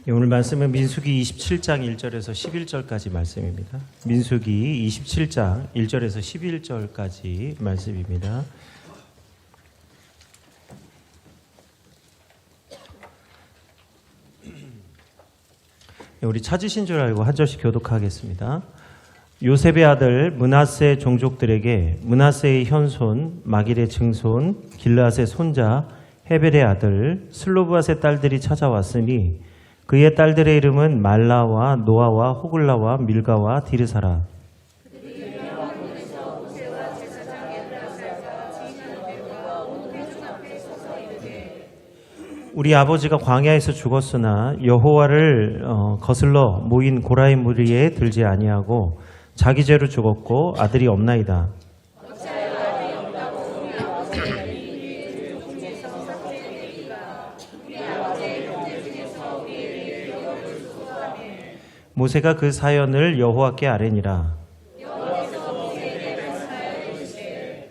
오늘 말씀은 민수기 27장 1절에서 11절까지 말씀입니다. 민수기 27장 1절에서 11절까지 말씀입니다. 우리 찾으신 줄 알고 한 절씩 교독하겠습니다. 요셉의 아들 므낫세 종족들에게 므낫세의 현손 마길의 증손 길르앗의 손자 헤벨의 아들 슬로브앗의 딸들이 찾아왔으니 그의 딸들의 이름은 말라와 노아와 호글라와 밀가와 디르사라. 우리 아버지가 광야에서 죽었으나 여호와를 거슬러 모인 고라의 무리에 들지 아니하고 자기 죄로 죽었고 아들이 없나이다. 모세가 그 사연을 여호와께 아뢰니라.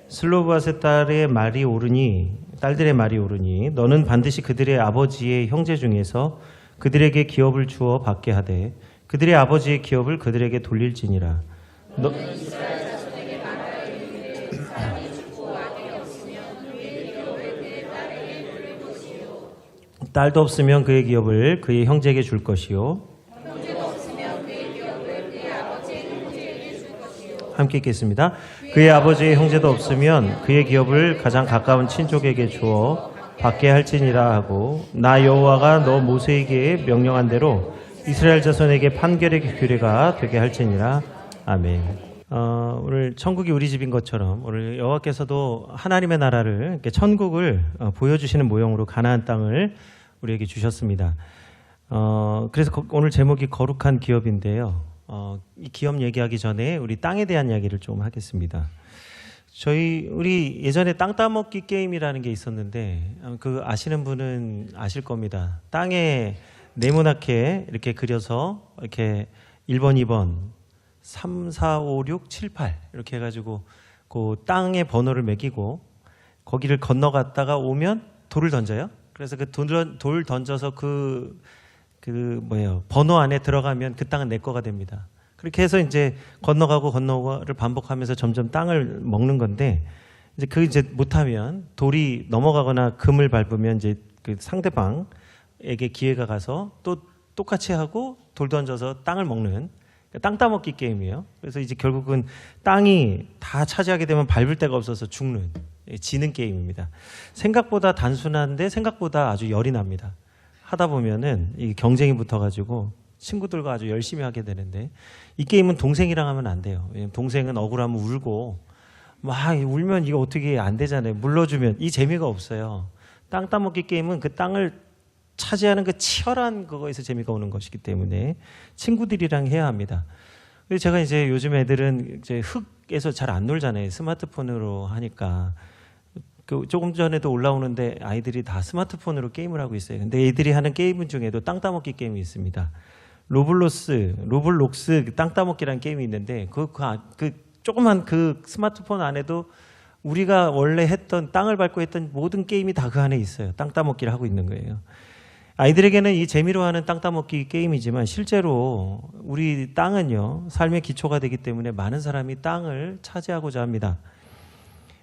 슬로브앗의 딸들의 말이 옳으니 너는 반드시 그들의 아버지의 형제 중에서 그들에게 기업을 주어 받게 하되 그들의 아버지의 기업을 그들에게 돌릴지니라. 딸도 없으면 그의 기업을 그의 형제에게 줄 것이요. 함께 읽겠습니다. 그의 아버지의 형제도 없으면 그의 기업을 가장 가까운 친족에게 주어 받게 할지니라 하고 나 여호와가 너 모세에게 명령한 대로 이스라엘 자손에게 판결의 규례가 되게 할지니라. 아멘. 오늘 천국이 우리 집인 것처럼 오늘 여호와께서도 하나님의 나라를 이렇게 천국을 보여주시는 모형으로 가나안 땅을 우리에게 주셨습니다. 그래서 오늘 제목이 거룩한 기업인데요. 이 기업 얘기하기 전에 우리 땅에 대한 이야기를 좀 하겠습니다. 우리 예전에 땅 따먹기 게임이라는 게 있었는데 그 아시는 분은 아실 겁니다. 땅에 네모나게 이렇게 그려서 이렇게 1번, 2번, 3, 4, 5, 6, 7, 8 이렇게 해가지고 그 땅의 번호를 매기고 거기를 건너갔다가 오면 돌을 던져요. 그래서 그 돌 던져서 번호 안에 들어가면 그 땅은 내 거가 됩니다. 그렇게 해서 이제 건너가고를 반복하면서 점점 땅을 먹는 건데 이제 못하면 돌이 넘어가거나 금을 밟으면 이제 그 상대방에게 기회가 가서 또 똑같이 하고 돌 던져서 땅을 먹는 땅 따먹기 게임이에요. 그래서 이제 결국은 땅이 다 차지하게 되면 밟을 데가 없어서 지는 게임입니다. 생각보다 단순한데 생각보다 아주 열이 납니다. 하다 보면은 이 경쟁이 붙어가지고 친구들과 아주 열심히 하게 되는데 이 게임은 동생이랑 하면 안 돼요. 왜냐면 동생은 억울하면 울고 막 울면 이거 어떻게 안 되잖아요. 물러주면 이 재미가 없어요. 땅 따먹기 게임은 그 땅을 차지하는 그 치열한 그거에서 재미가 오는 것이기 때문에 친구들이랑 해야 합니다. 그래서 제가 이제 요즘 애들은 이제 흙에서 잘 안 놀잖아요. 스마트폰으로 하니까. 조금 전에도 올라오는데 아이들이 다 스마트폰으로 게임을 하고 있어요. 근데 애들이 하는 게임 중에도 땅 따먹기 게임이 있습니다. 로블록스 땅 따먹기라는 게임이 있는데 그 조그만 그 스마트폰 안에도 우리가 원래 했던 땅을 밟고 했던 모든 게임이 다 그 안에 있어요. 땅 따먹기를 하고 있는 거예요. 아이들에게는 이 재미로 하는 땅 따먹기 게임이지만 실제로 우리 땅은요 삶의 기초가 되기 때문에 많은 사람이 땅을 차지하고자 합니다.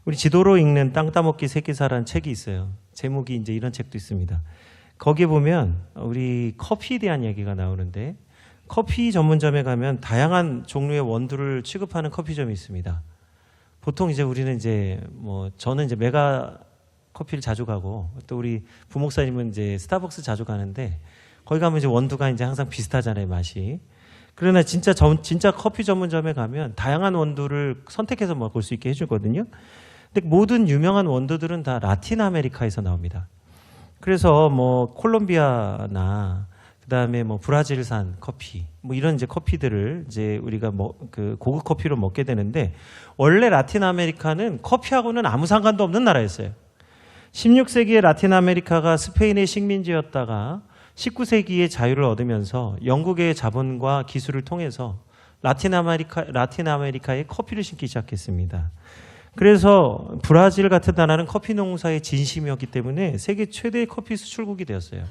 우리 지도로 읽는 땅 따먹기 세계사라는 책이 있어요. 제목이 이제 이런 책도 있습니다. 거기에 보면 우리 커피에 대한 얘기가 나오는데 커피 전문점에 가면 다양한 종류의 원두를 취급하는 커피점이 있습니다. 보통 이제 우리는 저는 이제 메가 커피를 자주 가고 또 우리 부목사님은 이제 스타벅스 자주 가는데 거기 가면 이제 원두가 이제 항상 비슷하잖아요, 맛이. 그러나 진짜 커피 전문점에 가면 다양한 원두를 선택해서 먹을 수 있게 해주거든요. 근데 모든 유명한 원두들은 다 라틴 아메리카에서 나옵니다. 그래서 콜롬비아나 그다음에 브라질산 커피 이런 이제 커피들을 이제 우리가 그 고급 커피로 먹게 되는데 원래 라틴 아메리카는 커피하고는 아무 상관도 없는 나라였어요. 16세기에 라틴 아메리카가 스페인의 식민지였다가 19세기에 자유를 얻으면서 영국의 자본과 기술을 통해서 라틴 아메리카에 커피를 심기 시작했습니다. 그래서 브라질 같은 나라는 커피 농사의 진심이었기 때문에 세계 최대의 커피 수출국이 되었어요.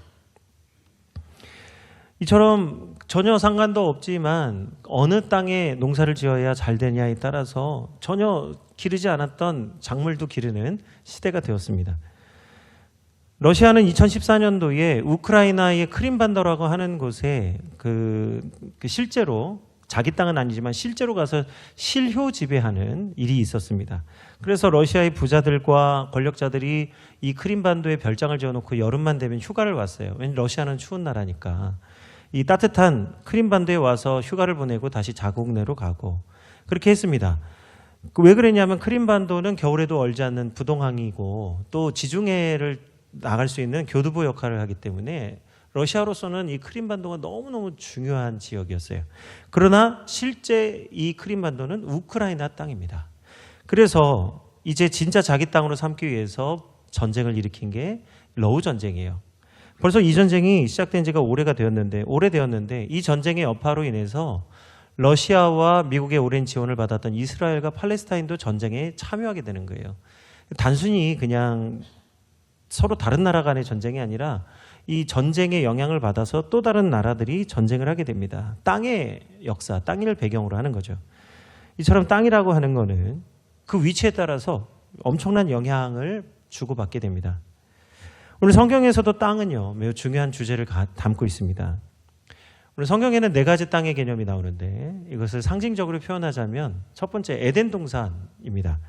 이처럼 전혀 상관도 없지만 어느 땅에 농사를 지어야 잘 되냐에 따라서 전혀 기르지 않았던 작물도 기르는 시대가 되었습니다. 러시아는 2014년도에 우크라이나의 크림반도라고 하는 곳에 실제로 자기 땅은 아니지만 실제로 가서 실효 지배하는 일이 있었습니다. 그래서 러시아의 부자들과 권력자들이 이 크림반도에 별장을 지어놓고 여름만 되면 휴가를 왔어요. 왜냐하면 러시아는 추운 나라니까. 이 따뜻한 크림반도에 와서 휴가를 보내고 다시 자국 내로 가고 그렇게 했습니다. 왜 그랬냐면 크림반도는 겨울에도 얼지 않는 부동항이고 또 지중해를 나갈 수 있는 교두보 역할을 하기 때문에 러시아로서는 이 크림반도가 너무너무 중요한 지역이었어요. 그러나 실제 이 크림반도는 우크라이나 땅입니다. 그래서 이제 진짜 자기 땅으로 삼기 위해서 전쟁을 일으킨 게 러우 전쟁이에요. 벌써 이 전쟁이 시작된 지가 오래되었는데 이 전쟁의 여파로 인해서 러시아와 미국의 오랜 지원을 받았던 이스라엘과 팔레스타인도 전쟁에 참여하게 되는 거예요. 단순히 그냥 서로 다른 나라 간의 전쟁이 아니라 이 전쟁의 영향을 받아서 또 다른 나라들이 전쟁을 하게 됩니다. 땅의 역사, 땅을 배경으로 하는 거죠. 이처럼 땅이라고 하는 거는 그 위치에 따라서 엄청난 영향을 주고받게 됩니다. 오늘 성경에서도 땅은요, 매우 중요한 주제를 담고 있습니다. 오늘 성경에는 4가지 땅의 개념이 나오는데 이것을 상징적으로 표현하자면 첫 번째 에덴 동산입니다.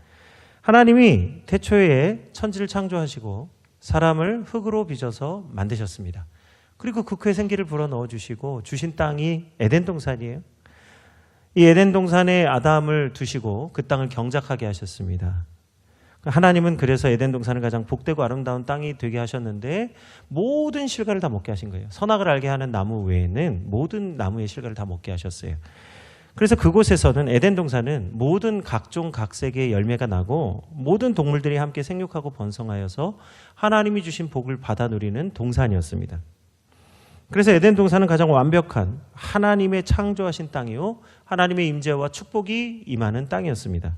하나님이 태초에 천지를 창조하시고 사람을 흙으로 빚어서 만드셨습니다. 그리고 그 흙에 생기를 불어넣어 주시고 주신 땅이 에덴 동산이에요. 이 에덴 동산에 아담을 두시고 그 땅을 경작하게 하셨습니다. 하나님은 그래서 에덴 동산을 가장 복되고 아름다운 땅이 되게 하셨는데 모든 실과를 다 먹게 하신 거예요. 선악을 알게 하는 나무 외에는 모든 나무의 실과를 다 먹게 하셨어요. 그래서 그곳에서는 에덴 동산은 모든 각종 각색의 열매가 나고 모든 동물들이 함께 생육하고 번성하여서 하나님이 주신 복을 받아 누리는 동산이었습니다. 그래서 에덴 동산은 가장 완벽한 하나님의 창조하신 땅이요 하나님의 임재와 축복이 임하는 땅이었습니다.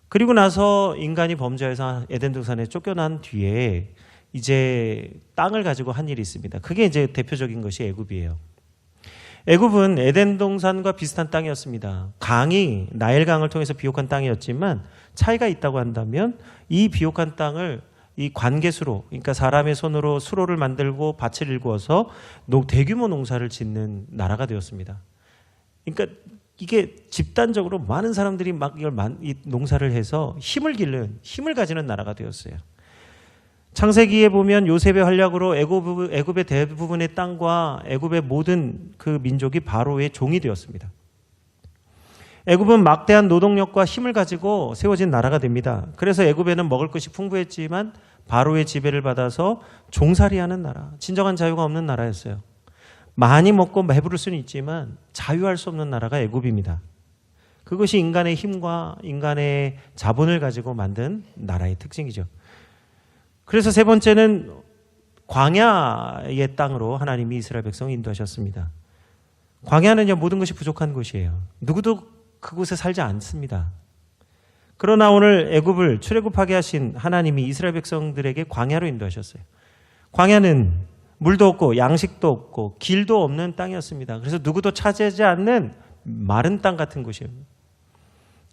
그리고 나서 인간이 범죄해서 에덴 동산에 쫓겨난 뒤에 이제 땅을 가지고 한 일이 있습니다. 그게 이제 대표적인 것이 애굽이에요. 애굽은 에덴 동산과 비슷한 땅이었습니다. 강이 나일강을 통해서 비옥한 땅이었지만 차이가 있다고 한다면 이 비옥한 땅을 이 관계수로, 그러니까 사람의 손으로 수로를 만들고 밭을 일구어서 대규모 농사를 짓는 나라가 되었습니다. 그러니까 이게 집단적으로 많은 사람들이 막 이 농사를 해서 힘을 가지는 나라가 되었어요. 창세기에 보면 요셉의 활약으로 애굽의 대부분의 땅과 애굽의 모든 그 민족이 바로의 종이 되었습니다. 애굽은 막대한 노동력과 힘을 가지고 세워진 나라가 됩니다. 그래서 애굽에는 먹을 것이 풍부했지만 바로의 지배를 받아서 종살이하는 나라, 진정한 자유가 없는 나라였어요. 많이 먹고 배부를 수는 있지만 자유할 수 없는 나라가 애굽입니다. 그것이 인간의 힘과 인간의 자본을 가지고 만든 나라의 특징이죠. 그래서 세 번째는 광야의 땅으로 하나님이 이스라엘 백성을 인도하셨습니다. 광야는요, 모든 것이 부족한 곳이에요. 누구도 그곳에 살지 않습니다. 그러나 오늘 애굽을 출애굽하게 하신 하나님이 이스라엘 백성들에게 광야로 인도하셨어요. 광야는 물도 없고 양식도 없고 길도 없는 땅이었습니다. 그래서 누구도 차지하지 않는 마른 땅 같은 곳이에요.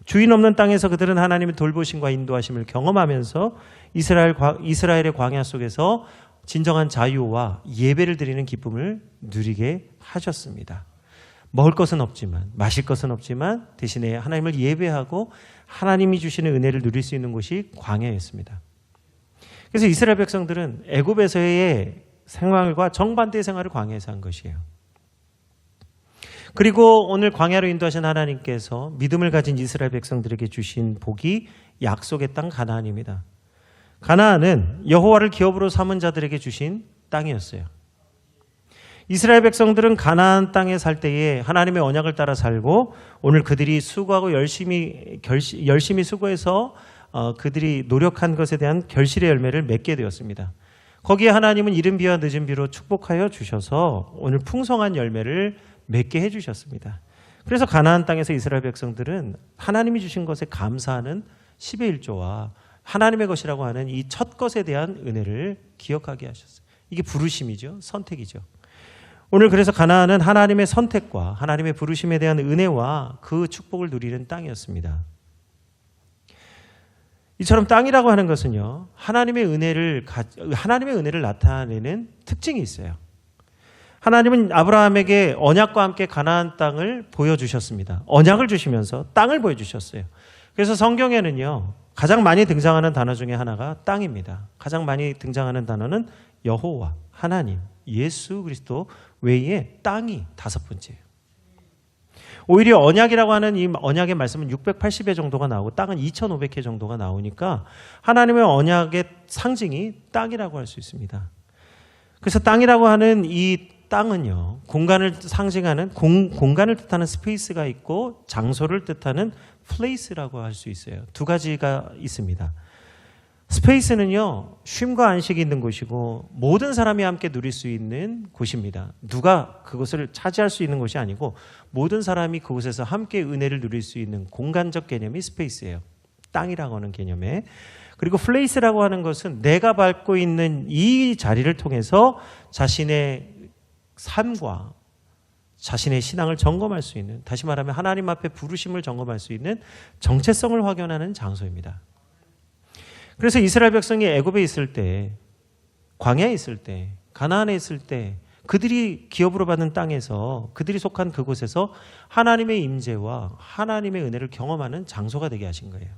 주인 없는 땅에서 그들은 하나님의 돌보심과 인도하심을 경험하면서 이스라엘의 광야 속에서 진정한 자유와 예배를 드리는 기쁨을 누리게 하셨습니다. 먹을 것은 없지만, 마실 것은 없지만 대신에 하나님을 예배하고 하나님이 주시는 은혜를 누릴 수 있는 곳이 광야였습니다. 그래서 이스라엘 백성들은 애굽에서의 생활과 정반대의 생활을 광야에서 한 것이에요. 그리고 오늘 광야로 인도하신 하나님께서 믿음을 가진 이스라엘 백성들에게 주신 복이 약속의 땅 가나안입니다. 가나안은 여호와를 기업으로 삼은 자들에게 주신 땅이었어요. 이스라엘 백성들은 가나안 땅에 살 때에 하나님의 언약을 따라 살고 오늘 그들이 수고하고 열심히 수고해서 그들이 노력한 것에 대한 결실의 열매를 맺게 되었습니다. 거기에 하나님은 이른 비와 늦은 비로 축복하여 주셔서 오늘 풍성한 열매를 맺게 해주셨습니다. 그래서 가나안 땅에서 이스라엘 백성들은 하나님이 주신 것에 감사하는 10의 1조와 하나님의 것이라고 하는 이 첫 것에 대한 은혜를 기억하게 하셨어요. 이게 부르심이죠. 선택이죠. 오늘 그래서 가나안은 하나님의 선택과 하나님의 부르심에 대한 은혜와 그 축복을 누리는 땅이었습니다. 이처럼 땅이라고 하는 것은요, 하나님의 은혜를 나타내는 특징이 있어요. 하나님은 아브라함에게 언약과 함께 가나안 땅을 보여주셨습니다. 언약을 주시면서 땅을 보여주셨어요. 그래서 성경에는요, 가장 많이 등장하는 단어 중에 하나가 땅입니다. 가장 많이 등장하는 단어는 여호와, 하나님, 예수 그리스도 외에 땅이 5번째예요. 오히려 언약이라고 하는 이 언약의 말씀은 680회 정도가 나오고 땅은 2500회 정도가 나오니까 하나님의 언약의 상징이 땅이라고 할 수 있습니다. 그래서 땅이라고 하는 이 땅은요, 공간을 상징하는 공간을 뜻하는 스페이스가 있고 장소를 뜻하는 플레이스라고 할 수 있어요. 두 가지가 있습니다. 스페이스는요, 쉼과 안식이 있는 곳이고 모든 사람이 함께 누릴 수 있는 곳입니다. 누가 그것을 차지할 수 있는 곳이 아니고 모든 사람이 그곳에서 함께 은혜를 누릴 수 있는 공간적 개념이 스페이스예요. 땅이라고 하는 개념에. 그리고 플레이스라고 하는 것은 내가 밟고 있는 이 자리를 통해서 자신의 삶과 자신의 신앙을 점검할 수 있는, 다시 말하면 하나님 앞에 부르심을 점검할 수 있는 정체성을 확인하는 장소입니다. 그래서 이스라엘 백성이 애굽에 있을 때, 광야에 있을 때, 가나안에 있을 때 그들이 기업으로 받는 땅에서 그들이 속한 그곳에서 하나님의 임재와 하나님의 은혜를 경험하는 장소가 되게 하신 거예요.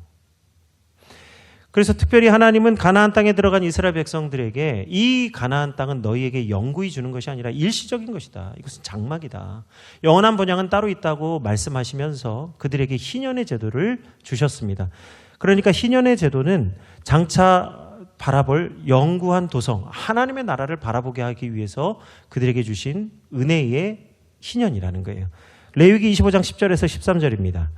그래서 특별히 하나님은 가나안 땅에 들어간 이스라엘 백성들에게 이 가나안 땅은 너희에게 영구히 주는 것이 아니라 일시적인 것이다. 이것은 장막이다. 영원한 본향은 따로 있다고 말씀하시면서 그들에게 희년의 제도를 주셨습니다. 그러니까 희년의 제도는 장차 바라볼 영구한 도성, 하나님의 나라를 바라보게 하기 위해서 그들에게 주신 은혜의 희년이라는 거예요. 레위기 25장 10절에서 13절입니다.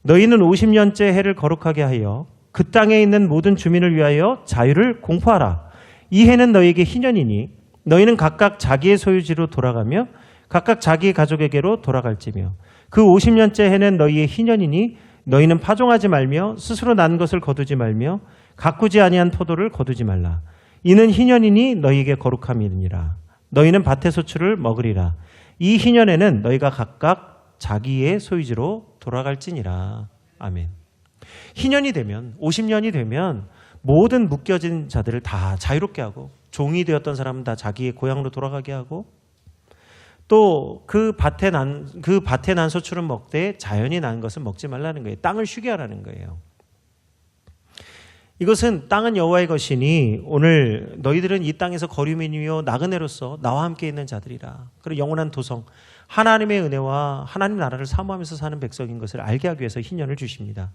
너희는 50년째 해를 거룩하게 하여 그 땅에 있는 모든 주민을 위하여 자유를 공포하라. 이 해는 너희에게 희년이니 너희는 각각 자기의 소유지로 돌아가며 각각 자기의 가족에게로 돌아갈지며 그 50년째 해는 너희의 희년이니 너희는 파종하지 말며 스스로 난 것을 거두지 말며 가꾸지 아니한 포도를 거두지 말라. 이는 희년이니 너희에게 거룩함이니라. 너희는 밭의 소출을 먹으리라. 이 희년에는 너희가 각각 자기의 소유지로 돌아갈지니라. 아멘. 희년이 되면, 50년이 되면 모든 묶여진 자들을 다 자유롭게 하고 종이 되었던 사람은 다 자기의 고향으로 돌아가게 하고 또 그 밭에 난 소출은 먹되 자연이 난 것은 먹지 말라는 거예요. 땅을 쉬게 하라는 거예요. 이것은 땅은 여호와의 것이니 오늘 너희들은 이 땅에서 거류민이요 나그네로서 나와 함께 있는 자들이라. 그리고 영원한 도성, 하나님의 은혜와 하나님 나라를 사모하면서 사는 백성인 것을 알게 하기 위해서 희년을 주십니다.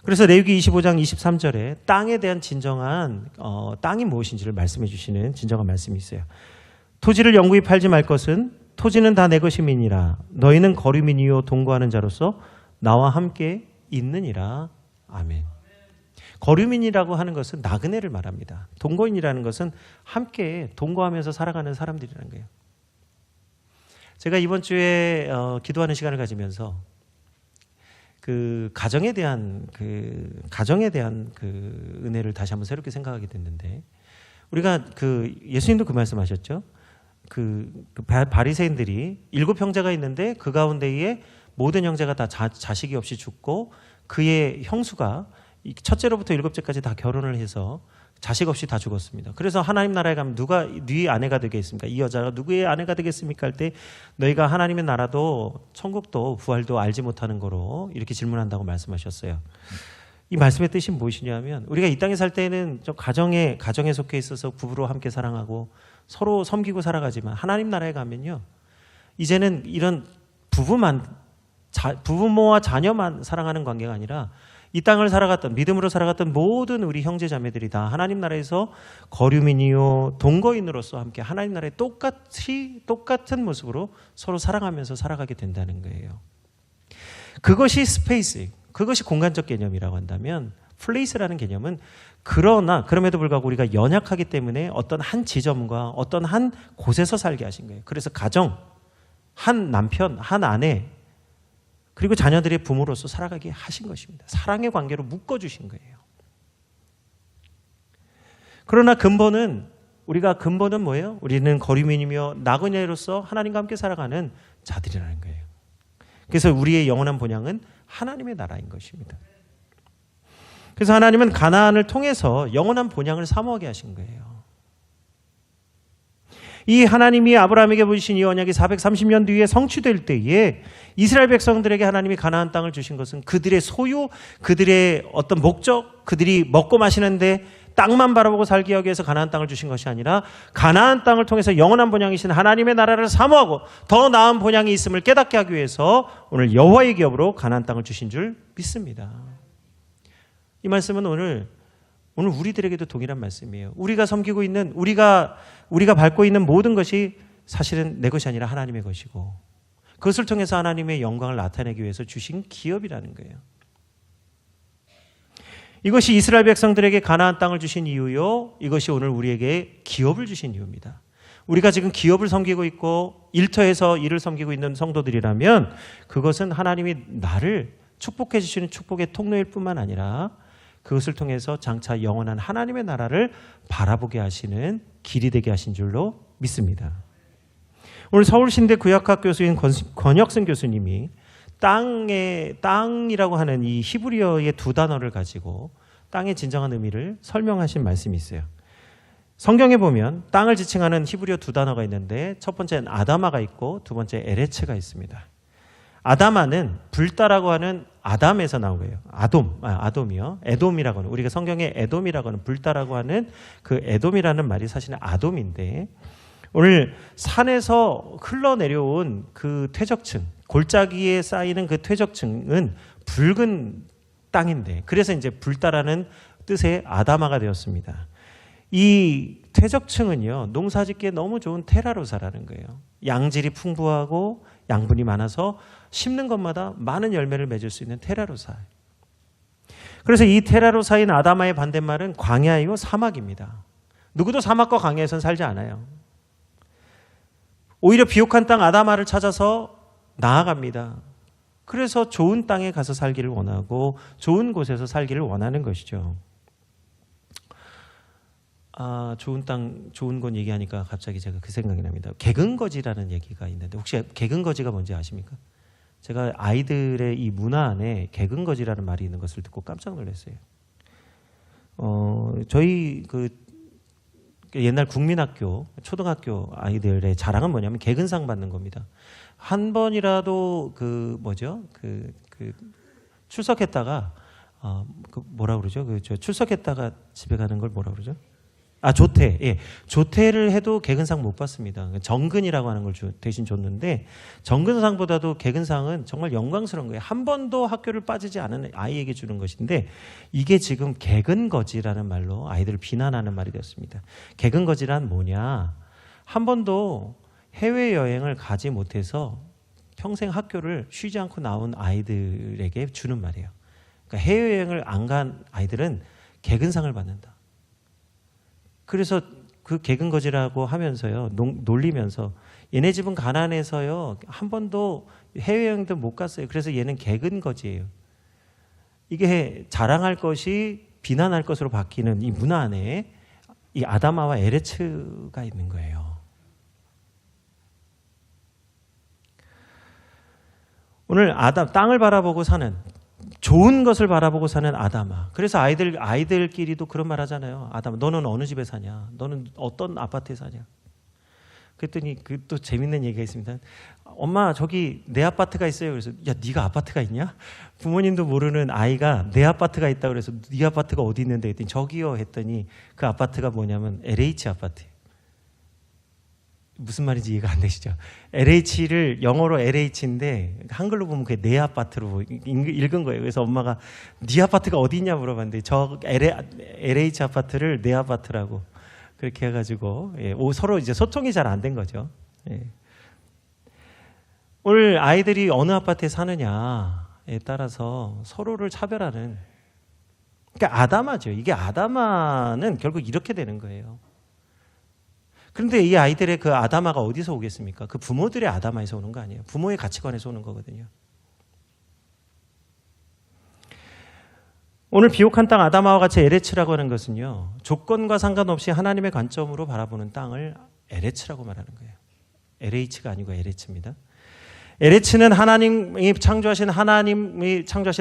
그래서 레위기 25장 23절에 땅에 대한 진정한 땅이 무엇인지를 말씀해 주시는 진정한 말씀이 있어요. 토지를 영구히 팔지 말 것은 토지는 다 내 것임이니라. 너희는 거류민이요 동거하는 자로서 나와 함께 있느니라. 아멘. 거류민이라고 하는 것은 나그네를 말합니다. 동거인이라는 것은 함께 동거하면서 살아가는 사람들이라는 거예요. 제가 이번 주에 기도하는 시간을 가지면서 그 가정에 대한 은혜를 다시 한번 새롭게 생각하게 됐는데, 우리가 예수님도 그 말씀하셨죠. 바리새인들이 7 형제가 있는데 그 가운데에 모든 형제가 다 자식이 없이 죽고 그의 형수가 첫째로부터 7째까지 다 결혼을 해서 자식 없이 다 죽었습니다. 그래서 하나님 나라에 가면 누가 네 아내가 되겠습니까? 이 여자가 누구의 아내가 되겠습니까? 할 때 너희가 하나님의 나라도 천국도 부활도 알지 못하는 거로 이렇게 질문한다고 말씀하셨어요. 이 말씀의 뜻이 무엇이냐면 우리가 이 땅에 살 때는 좀 가정에 속해 있어서 부부로 함께 사랑하고 서로 섬기고 살아가지만 하나님 나라에 가면요, 이제는 이런 부부모와 자녀만 사랑하는 관계가 아니라 이 땅을 살아갔던, 믿음으로 살아갔던 모든 우리 형제 자매들이 다 하나님 나라에서 거류민이요 동거인으로서 함께 하나님 나라에 똑같은 모습으로 서로 사랑하면서 살아가게 된다는 거예요. 그것이 스페이스, 그것이 공간적 개념이라고 한다면, 플레이스라는 개념은 그럼에도 불구하고 우리가 연약하기 때문에 어떤 한 지점과 어떤 한 곳에서 살게 하신 거예요. 그래서 가정, 한 남편, 한 아내, 그리고 자녀들의 부모로서 살아가게 하신 것입니다. 사랑의 관계로 묶어주신 거예요. 그러나 근본은 우리가 근본은 뭐예요? 우리는 거류민이며 나그네로서 하나님과 함께 살아가는 자들이라는 거예요. 그래서 우리의 영원한 본향은 하나님의 나라인 것입니다. 그래서 하나님은 가나안을 통해서 영원한 본향을 사모하게 하신 거예요. 이 하나님이 아브라함에게 보이신 이 언약이 430년 뒤에 성취될 때에 이스라엘 백성들에게 하나님이 가나안 땅을 주신 것은 그들의 소유, 그들의 어떤 목적, 그들이 먹고 마시는데 땅만 바라보고 살기 하기 위해서 가나안 땅을 주신 것이 아니라 가나안 땅을 통해서 영원한 본향이신 하나님의 나라를 사모하고 더 나은 본향이 있음을 깨닫게 하기 위해서 오늘 여호와의 기업으로 가나안 땅을 주신 줄 믿습니다. 이 말씀은 오늘 우리들에게도 동일한 말씀이에요. 우리가 섬기고 있는 우리가 밟고 있는 모든 것이 사실은 내 것이 아니라 하나님의 것이고 그것을 통해서 하나님의 영광을 나타내기 위해서 주신 기업이라는 거예요. 이것이 이스라엘 백성들에게 가나안 땅을 주신 이유요. 이것이 오늘 우리에게 기업을 주신 이유입니다. 우리가 지금 기업을 섬기고 있고 일터에서 일을 섬기고 있는 성도들이라면 그것은 하나님이 나를 축복해 주시는 축복의 통로일 뿐만 아니라 그것을 통해서 장차 영원한 하나님의 나라를 바라보게 하시는 길이 되게 하신 줄로 믿습니다. 오늘 서울신대 구약학 교수인 권혁승 교수님이 땅이라고 하는 이 히브리어의 두 단어를 가지고 땅의 진정한 의미를 설명하신 말씀이 있어요. 성경에 보면 땅을 지칭하는 히브리어 두 단어가 있는데 첫 번째는 아다마가 있고 두 번째 에레츠가 있습니다. 아다마는 불다라고 하는 아담에서 나온 거예요. 아돔이요. 에돔이라고 하는, 우리가 성경에 에돔이라고 하는 불다라고 하는 그 에돔이라는 말이 사실은 아돔인데 오늘 산에서 흘러내려온 그 퇴적층, 골짜기에 쌓이는 그 퇴적층은 붉은 땅인데 그래서 이제 불다라는 뜻의 아다마가 되었습니다. 이 퇴적층은요, 농사짓기에 너무 좋은 테라로사라는 거예요. 양질이 풍부하고 양분이 많아서 심는 것마다 많은 열매를 맺을 수 있는 테라로사. 그래서 이 테라로사인 아다마의 반대말은 광야이고 사막입니다. 누구도 사막과 광야에선 살지 않아요. 오히려 비옥한 땅 아다마를 찾아서 나아갑니다. 그래서 좋은 땅에 가서 살기를 원하고 좋은 곳에서 살기를 원하는 것이죠. 좋은 땅, 좋은 곳 얘기하니까 갑자기 제가 그 생각이 납니다. 개근거지라는 얘기가 있는데 혹시 개근거지가 뭔지 아십니까? 제가 아이들의 이 문화 안에 개근거지라는 말이 있는 것을 듣고 깜짝 놀랐어요. 저희 그 옛날 국민학교, 초등학교 아이들의 자랑은 뭐냐면 개근상 받는 겁니다. 한 번이라도 출석했다가 뭐라 그러죠? 출석했다가 집에 가는 걸 뭐라 그러죠? 조퇴. 예. 조퇴를 해도 개근상 못 받습니다. 정근이라고 하는 걸 대신 줬는데 정근상보다도 개근상은 정말 영광스러운 거예요. 한 번도 학교를 빠지지 않은 아이에게 주는 것인데 이게 지금 개근거지라는 말로 아이들을 비난하는 말이 되었습니다. 개근거지란 뭐냐? 한 번도 해외여행을 가지 못해서 평생 학교를 쉬지 않고 나온 아이들에게 주는 말이에요. 그러니까 해외여행을 안 간 아이들은 개근상을 받는다. 그래서 그 개근거지라고 하면서요, 놀리면서 얘네 집은 가난해서요, 한 번도 해외여행도 못 갔어요. 그래서 얘는 개근거지예요. 이게 자랑할 것이 비난할 것으로 바뀌는 이 문화 안에 이 아다마와 에레츠가 있는 거예요. 오늘 땅을 바라보고 사는, 좋은 것을 바라보고 사는 아다마. 그래서 아이들끼리도 그런 말 하잖아요. 아다마, 너는 어느 집에 사냐? 너는 어떤 아파트에 사냐? 그랬더니 또 재밌는 얘기가 있습니다. 엄마, 저기 내 아파트가 있어요. 그래서 야, 네가 아파트가 있냐? 부모님도 모르는 아이가 내 아파트가 있다고 그래서 네 아파트가 어디 있는데 했더니 저기요 했더니 그 아파트가 뭐냐면 LH 아파트예요. 무슨 말인지 이해가 안 되시죠? LH를 영어로 LH인데 한글로 보면 그게 내 아파트로 읽은 거예요. 그래서 엄마가 네 아파트가 어디 있냐 물어봤는데 저 LH 아파트를 내 아파트라고 그렇게 해가지고 서로 이제 소통이 잘 안 된 거죠. 오늘 아이들이 어느 아파트에 사느냐에 따라서 서로를 차별하는, 그러니까 아다마죠. 이게 아다마는 결국 이렇게 되는 거예요. 그런데 이 아이들의 그 아다마가 어디서 오겠습니까? 그 부모들의 아다마에서 오는 거 아니에요. 부모의 가치관에서 오는 거거든요. 오늘 비옥한 땅 아담아와 같이 에레츠라고 하는 것은요, 조건과 상관없이 하나님의 관점으로 바라보는 땅을 에레츠라고 말하는 거예요. LH가 아니고 에레츠입니다. 에레츠는 하나님이 창조하신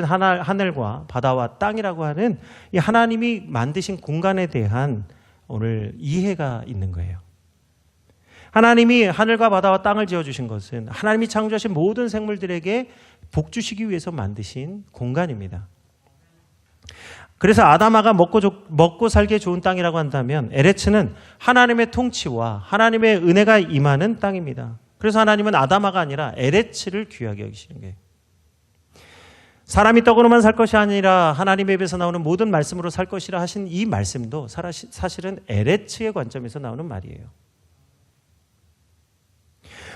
하늘과 바다와 땅이라고 하는 이 하나님이 만드신 공간에 대한 오늘 이해가 있는 거예요. 하나님이 하늘과 바다와 땅을 지어주신 것은 하나님이 창조하신 모든 생물들에게 복 주시기 위해서 만드신 공간입니다. 그래서 아담아가 먹고 살기에 좋은 땅이라고 한다면 에레츠는 하나님의 통치와 하나님의 은혜가 임하는 땅입니다. 그래서 하나님은 아담아가 아니라 에레츠를 귀하게 여기시는 거예요. 사람이 떡으로만 살 것이 아니라 하나님의 입에서 나오는 모든 말씀으로 살 것이라 하신 이 말씀도 사실은 에레츠의 관점에서 나오는 말이에요.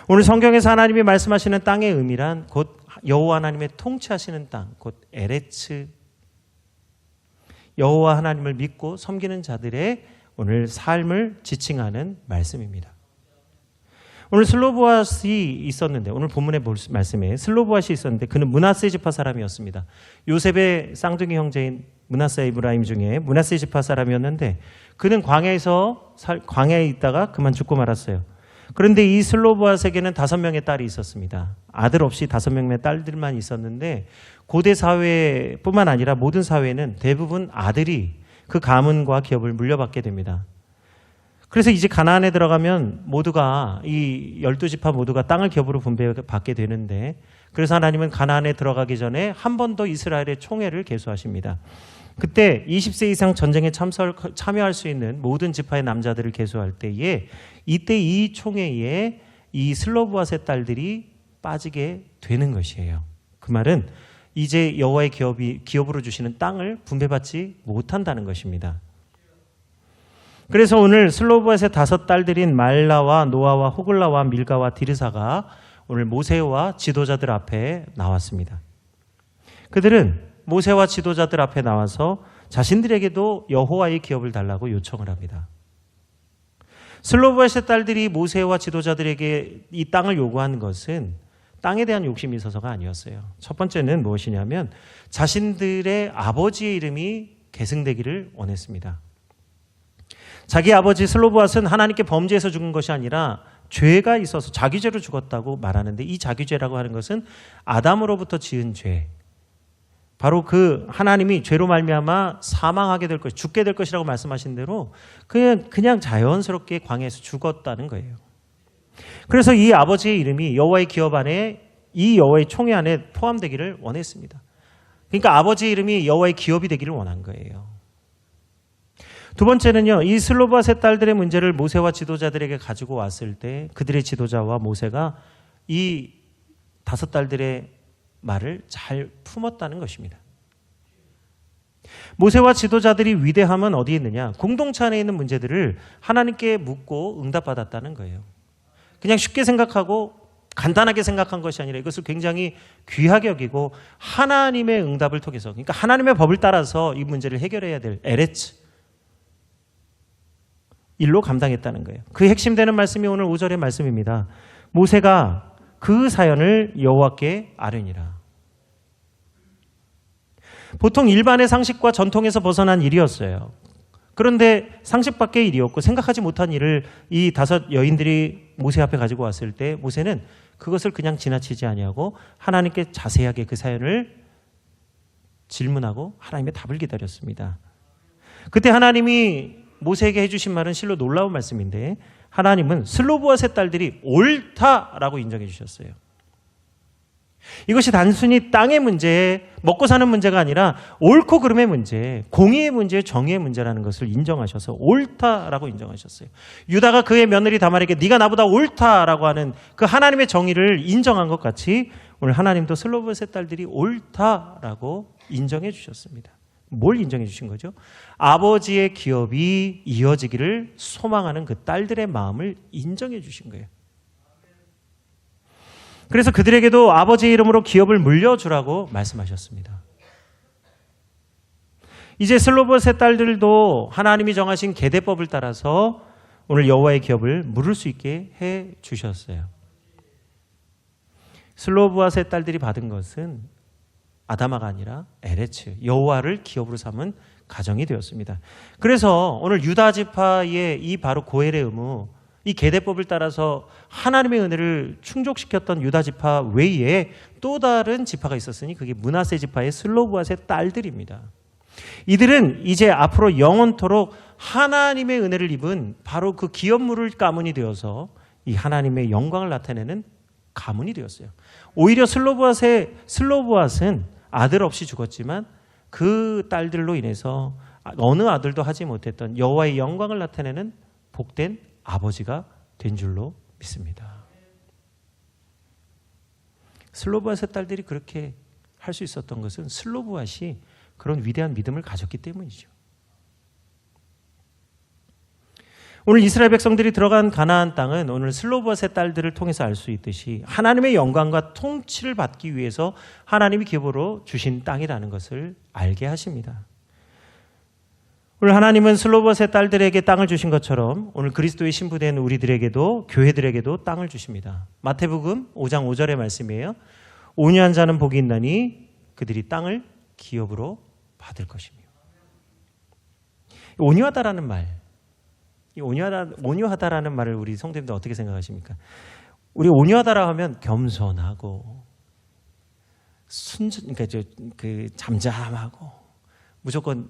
오늘 성경에서 하나님이 말씀하시는 땅의 의미란 곧 여호와 하나님의 통치하시는 땅, 곧 에레츠, 여호와 하나님을 믿고 섬기는 자들의 오늘 삶을 지칭하는 말씀입니다. 오늘 슬로보앗이 있었는데, 오늘 본문의 말씀에 슬로보앗이 있었는데 그는 므낫세 지파 사람이었습니다. 요셉의 쌍둥이 형제인 므낫세 이브라임 중에 므낫세 지파 사람이었는데 그는 광야에 있다가 그만 죽고 말았어요. 그런데 이 슬로보앗에게는 5명의 딸이 있었습니다. 아들 없이 5명의 딸들만 있었는데 고대 사회뿐만 아니라 모든 사회는 대부분 아들이 그 가문과 기업을 물려받게 됩니다. 그래서 이제 가나안에 들어가면 모두가 이 12지파 모두가 땅을 기업으로 분배받게 되는데, 그래서 하나님은 가나안에 들어가기 전에 한 번 더 이스라엘의 총회를 계수하십니다. 그때 20세 이상 전쟁에 참여할 수 있는 모든 지파의 남자들을 계수할 때에 이때 이 총회에 이 슬로보앗의 딸들이 빠지게 되는 것이에요. 그 말은 이제 여호와의 기업으로 주시는 땅을 분배받지 못한다는 것입니다. 그래서 오늘 슬로보앗의 5딸들인 말라와 노아와 호글라와 밀가와 디르사가 오늘 모세와 지도자들 앞에 나왔습니다. 그들은 모세와 지도자들 앞에 나와서 자신들에게도 여호와의 기업을 달라고 요청을 합니다. 슬로보앗의 딸들이 모세와 지도자들에게 이 땅을 요구한 것은 땅에 대한 욕심이 있어서가 아니었어요. 첫 번째는 무엇이냐면 자신들의 아버지의 이름이 계승되기를 원했습니다. 자기 아버지 슬로보앗은 하나님께 범죄해서 죽은 것이 아니라 죄가 있어서 자기죄로 죽었다고 말하는데, 이 자기죄라고 하는 것은 아담으로부터 지은 죄, 바로 그 하나님이 죄로 말미암아 사망하게 될 것, 죽게 될 것이라고 말씀하신 대로 그냥 자연스럽게 광야에서 죽었다는 거예요. 그래서 이 아버지의 이름이 여호와의 기업 안에, 이 여호와의 총회 안에 포함되기를 원했습니다. 그러니까 아버지의 이름이 여호와의 기업이 되기를 원한 거예요. 두 번째는요, 이 슬로바스의 딸들의 문제를 모세와 지도자들에게 가지고 왔을 때 그들의 지도자와 모세가 이 5딸들의 말을 잘 품었다는 것입니다. 모세와 지도자들이 위대함은 어디에 있느냐? 공동체 안에 있는 문제들을 하나님께 묻고 응답받았다는 거예요. 그냥 쉽게 생각하고 간단하게 생각한 것이 아니라 이것을 굉장히 귀하게 여기고 하나님의 응답을 통해서, 그러니까 하나님의 법을 따라서 이 문제를 해결해야 될 에레츠 일로 감당했다는 거예요. 그 핵심되는 말씀이 오늘 5절의 말씀입니다. 모세가 그 사연을 여호와께 아뢰니라. 보통 일반의 상식과 전통에서 벗어난 일이었어요. 그런데 상식 밖의 일이었고 생각하지 못한 일을 이 5 여인들이 모세 앞에 가지고 왔을 때 모세는 그것을 그냥 지나치지 아니하고 하나님께 자세하게 그 사연을 질문하고 하나님의 답을 기다렸습니다. 그때 하나님이 모세에게 해주신 말은 실로 놀라운 말씀인데, 하나님은 슬로보앗의 딸들이 옳다라고 인정해 주셨어요. 이것이 단순히 땅의 문제, 먹고 사는 문제가 아니라 옳고 그름의 문제, 공의의 문제, 정의의 문제라는 것을 인정하셔서 옳다라고 인정하셨어요. 유다가 그의 며느리 다말에게 네가 나보다 옳다라고 하는 그 하나님의 정의를 인정한 것 같이 오늘 하나님도 슬로보앗의 딸들이 옳다라고 인정해 주셨습니다. 뭘 인정해 주신 거죠? 아버지의 기업이 이어지기를 소망하는 그 딸들의 마음을 인정해 주신 거예요. 그래서 그들에게도 아버지의 이름으로 기업을 물려주라고 말씀하셨습니다. 이제 슬로보앗의 딸들도 하나님이 정하신 계대법을 따라서 오늘 여호와의 기업을 물을 수 있게 해 주셨어요. 슬로보앗의 딸들이 받은 것은 아다마가 아니라 에레츠, 여호와를 기업으로 삼은 가정이 되었습니다. 그래서 오늘 유다 지파의 이 바로 고엘의 의무, 이 계대법을 따라서 하나님의 은혜를 충족시켰던 유다 지파 외에 또 다른 지파가 있었으니 그게 므낫세 지파의 슬로브앗의 딸들입니다. 이들은 이제 앞으로 영원토록 하나님의 은혜를 입은 바로 그 기업물을 가문이 되어서 이 하나님의 영광을 나타내는 가문이 되었어요. 오히려 슬로브앗은 아들 없이 죽었지만 그 딸들로 인해서 어느 아들도 하지 못했던 여호와의 영광을 나타내는 복된 아버지가 된 줄로 믿습니다. 슬로브앗의 딸들이 그렇게 할 수 있었던 것은 슬로브앗이 그런 위대한 믿음을 가졌기 때문이죠. 오늘 이스라엘 백성들이 들어간 가나안 땅은 오늘 슬로브앗의 딸들을 통해서 알 수 있듯이 하나님의 영광과 통치를 받기 위해서 하나님이 기업으로 주신 땅이라는 것을 알게 하십니다. 오늘 하나님은 슬로브앗의 딸들에게 땅을 주신 것처럼 오늘 그리스도의 신부된 우리들에게도 교회들에게도 땅을 주십니다. 마태복음 5장 5절의 말씀이에요. 온유한 자는 복이 있나니 그들이 땅을 기업으로 받을 것이며. 온유하다라는 말, 이 온유하다라는 말을 우리 성도님들 어떻게 생각하십니까? 우리 온유하다라 하면 겸손하고 그러니까 그 잠잠하고 무조건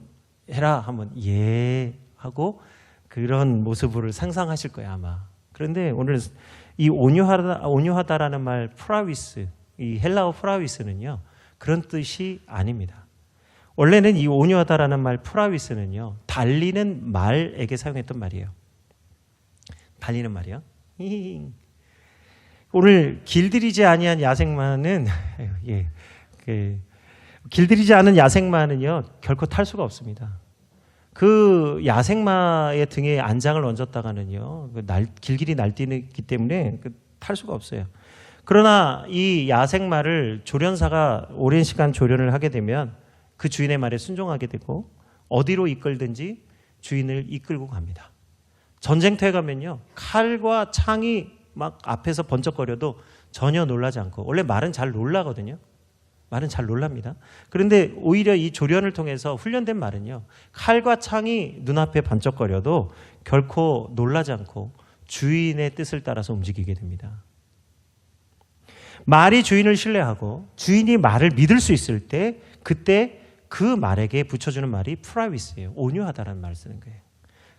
해라 하면 예 하고 그런 모습을 상상하실 거예요 아마. 그런데 오늘 이 온유하다라는 말 프라위스, 이 헬라어 프라위스는요 그런 뜻이 아닙니다. 원래는 이 온유하다라는 말 프라위스는요 달리는 말에게 사용했던 말이에요. 달리는 말이요. 오늘 길들이지 아니한 야생마는 길들이지 않은 야생마는요 결코 탈 수가 없습니다. 그 야생마의 등에 안장을 얹었다가는요 길길이 날뛰기 때문에 탈 수가 없어요. 그러나 이 야생마를 조련사가 오랜 시간 조련을 하게 되면 그 주인의 말에 순종하게 되고 어디로 이끌든지 주인을 이끌고 갑니다. 전쟁터에 가면요 칼과 창이 막 앞에서 번쩍거려도 전혀 놀라지 않고, 원래 말은 잘 놀라거든요. 말은 잘 놀랍니다. 그런데 오히려 이 조련을 통해서 훈련된 말은요 칼과 창이 눈앞에 번쩍거려도 결코 놀라지 않고 주인의 뜻을 따라서 움직이게 됩니다. 말이 주인을 신뢰하고 주인이 말을 믿을 수 있을 때 그때 그 말에게 붙여주는 말이 프라위스예요. 온유하다라는 말을 쓰는 거예요.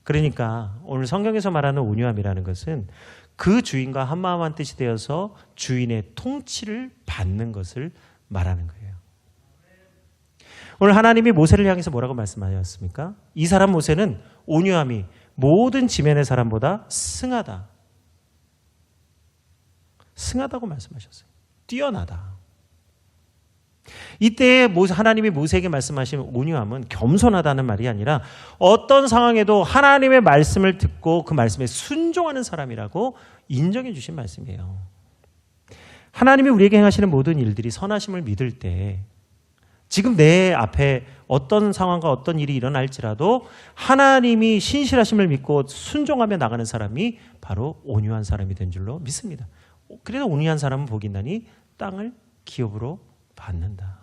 그러니까 오늘 성경에서 말하는 온유함이라는 것은 그 주인과 한마음 한뜻이 되어서 주인의 통치를 받는 것을 말하는 거예요. 오늘 하나님이 모세를 향해서 뭐라고 말씀하셨습니까? 이 사람 모세는 온유함이 모든 지면의 사람보다 승하다. 승하다고 말씀하셨어요. 뛰어나다. 이때 하나님이 모세에게 말씀하신 온유함은 겸손하다는 말이 아니라 어떤 상황에도 하나님의 말씀을 듣고 그 말씀에 순종하는 사람이라고 인정해 주신 말씀이에요. 하나님이 우리에게 행하시는 모든 일들이 선하심을 믿을 때 지금 내 앞에 어떤 상황과 어떤 일이 일어날지라도 하나님이 신실하심을 믿고 순종하며 나가는 사람이 바로 온유한 사람이 된 줄로 믿습니다. 그래서 온유한 사람은 복이 있나니 땅을 기업으로 받는다.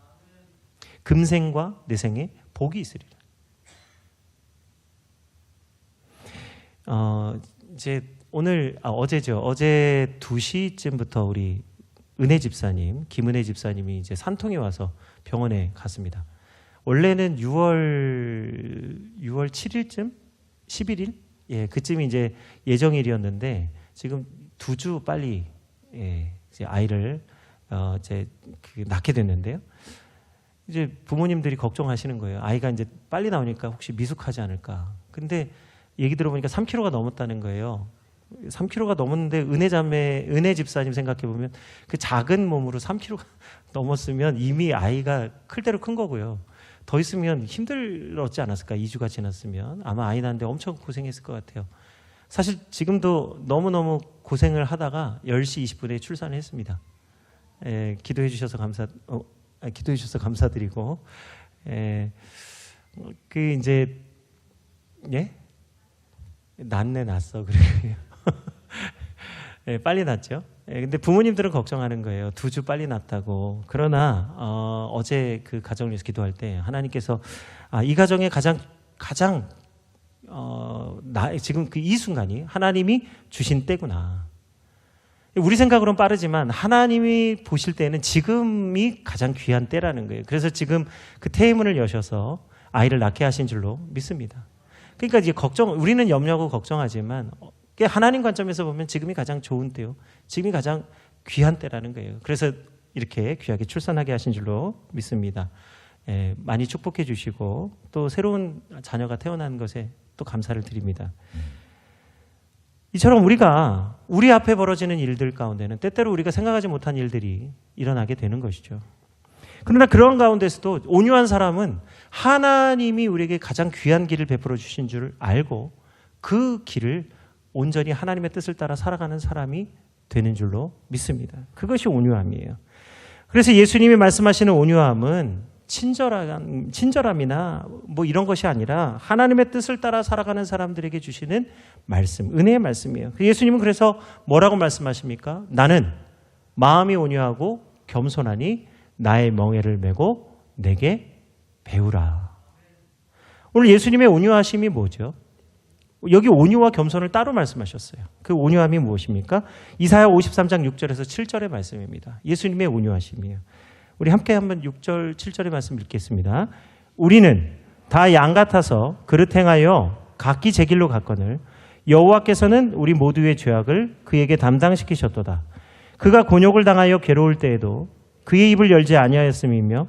금생과 내생에 복이 있으리라. 이제 오늘 어제죠. 어제 2시쯤부터 우리 은혜 집사님, 김은혜 집사님이 이제 산통에 와서 병원에 갔습니다. 원래는 6월 7일쯤, 11일, 그쯤이 이제 예정일이었는데 지금 2주 빨리 이제 아이를 이제 낳게 됐는데요. 이제 부모님들이 걱정하시는 거예요. 아이가 이제 빨리 나오니까 혹시 미숙하지 않을까. 근데 얘기 들어보니까 3kg가 넘었다는 거예요. 3kg가 넘었는데 은혜 집사님 생각해 보면 그 작은 몸으로 3kg가 넘었으면 이미 아이가 클 대로 큰 거고요. 더 있으면 힘들었지 않았을까? 2주가 지났으면 아마 아이 낳는데 엄청 고생했을 것 같아요. 사실 지금도 너무너무 고생을 하다가 10시 20분에 출산을 했습니다. 기도해 주셔서 감사드리고, 이제, 낳았어, 그래요. 네, 빨리 낳죠. 네, 근데 부모님들은 걱정하는 거예요. 2주 빨리 낳았다고. 그러나 어제 그 가정을 위해서 기도할 때 하나님께서 이 가정의 가장 지금 이 순간이 하나님이 주신 때구나. 우리 생각으로는 빠르지만 하나님이 보실 때는 지금이 가장 귀한 때라는 거예요. 그래서 지금 그 태의문을 여셔서 아이를 낳게 하신 줄로 믿습니다. 그러니까 이제 우리는 염려하고 걱정하지만 하나님 관점에서 보면 지금이 가장 좋은 때요. 지금이 가장 귀한 때라는 거예요. 그래서 이렇게 귀하게 출산하게 하신 줄로 믿습니다. 많이 축복해 주시고 또 새로운 자녀가 태어난 것에 또 감사를 드립니다. 이처럼 우리가 우리 앞에 벌어지는 일들 가운데는 때때로 우리가 생각하지 못한 일들이 일어나게 되는 것이죠. 그러나 그런 가운데서도 온유한 사람은 하나님이 우리에게 가장 귀한 길을 베풀어 주신 줄 알고 그 길을 온전히 하나님의 뜻을 따라 살아가는 사람이 되는 줄로 믿습니다. 그것이 온유함이에요. 그래서 예수님이 말씀하시는 온유함은 친절함이나 뭐 이런 것이 아니라 하나님의 뜻을 따라 살아가는 사람들에게 주시는 말씀, 은혜의 말씀이에요. 예수님은 그래서 뭐라고 말씀하십니까? 나는 마음이 온유하고 겸손하니 나의 멍에를 메고 내게 배우라. 오늘 예수님의 온유하심이 뭐죠? 여기 온유와 겸손을 따로 말씀하셨어요. 그 온유함이 무엇입니까? 이사야 53장 6절에서 7절의 말씀입니다. 예수님의 온유하심이에요. 우리 함께 한번 6절, 7절의 말씀 읽겠습니다. 우리는 다 양 같아서 그릇 행하여 각기 제 길로 갔거늘 여호와께서는 우리 모두의 죄악을 그에게 담당시키셨도다. 그가 곤욕을 당하여 괴로울 때에도 그의 입을 열지 아니하였음이며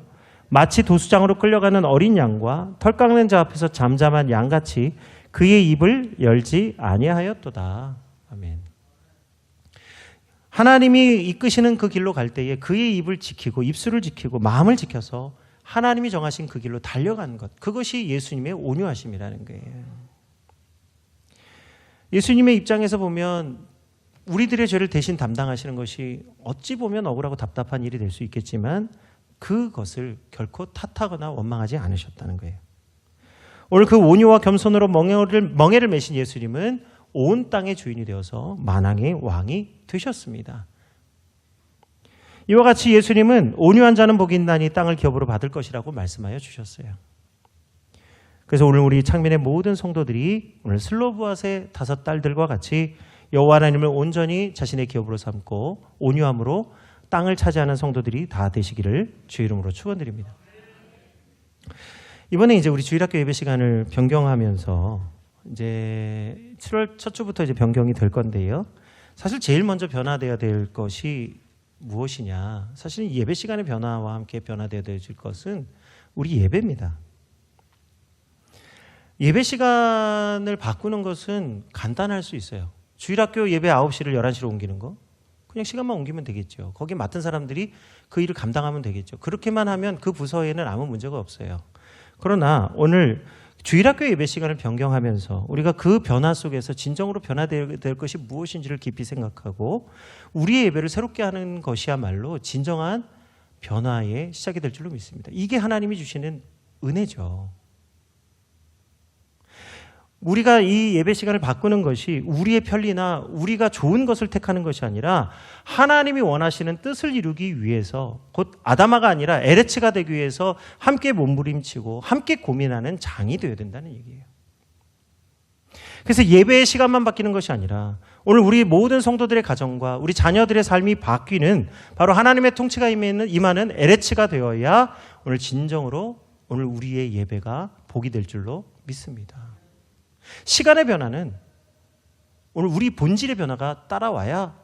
마치 도수장으로 끌려가는 어린 양과 털 깎는 자 앞에서 잠잠한 양같이 그의 입을 열지 아니하였도다. 아멘. 하나님이 이끄시는 그 길로 갈 때에 그의 입을 지키고 입술을 지키고 마음을 지켜서 하나님이 정하신 그 길로 달려가는 것, 그것이 예수님의 온유하심이라는 거예요. 예수님의 입장에서 보면 우리들의 죄를 대신 담당하시는 것이 어찌 보면 억울하고 답답한 일이 될 수 있겠지만 그것을 결코 탓하거나 원망하지 않으셨다는 거예요. 오늘 그 온유와 겸손으로 멍에를 메신 예수님은 온 땅의 주인이 되어서 만왕의 왕이 되셨습니다. 이와 같이 예수님은 온유한 자는 복이 있나니 땅을 기업으로 받을 것이라고 말씀하여 주셨어요. 그래서 오늘 우리 창민의 모든 성도들이 오늘 슬로브앗의 5 딸들과 같이 여호와 하나님을 온전히 자신의 기업으로 삼고 온유함으로 땅을 차지하는 성도들이 다 되시기를 주의 이름으로 축원드립니다. 이번에 이제 우리 주일학교 예배 시간을 변경하면서 이제 7월 첫 주부터 이제 변경이 될 건데요. 사실 제일 먼저 변화되어야 될 것이 무엇이냐? 사실은 예배 시간의 변화와 함께 변화되어야 될 것은 우리 예배입니다. 예배 시간을 바꾸는 것은 간단할 수 있어요. 주일학교 예배 9시를 11시로 옮기는 거. 그냥 시간만 옮기면 되겠죠. 거기에 맡은 사람들이 그 일을 감당하면 되겠죠. 그렇게만 하면 그 부서에는 아무 문제가 없어요. 그러나 오늘 주일학교 예배 시간을 변경하면서 우리가 그 변화 속에서 진정으로 변화될 것이 무엇인지를 깊이 생각하고 우리의 예배를 새롭게 하는 것이야말로 진정한 변화의 시작이 될 줄로 믿습니다. 이게 하나님이 주시는 은혜죠. 우리가 이 예배 시간을 바꾸는 것이 우리의 편리나 우리가 좋은 것을 택하는 것이 아니라 하나님이 원하시는 뜻을 이루기 위해서 곧 아다마가 아니라 에레츠가 되기 위해서 함께 몸부림치고 함께 고민하는 장이 되어야 된다는 얘기예요. 그래서 예배의 시간만 바뀌는 것이 아니라 오늘 우리 모든 성도들의 가정과 우리 자녀들의 삶이 바뀌는 바로 하나님의 통치가 임하는 에레츠가 되어야 오늘 진정으로 오늘 우리의 예배가 복이 될 줄로 믿습니다. 시간의 변화는 오늘 우리 본질의 변화가 따라와야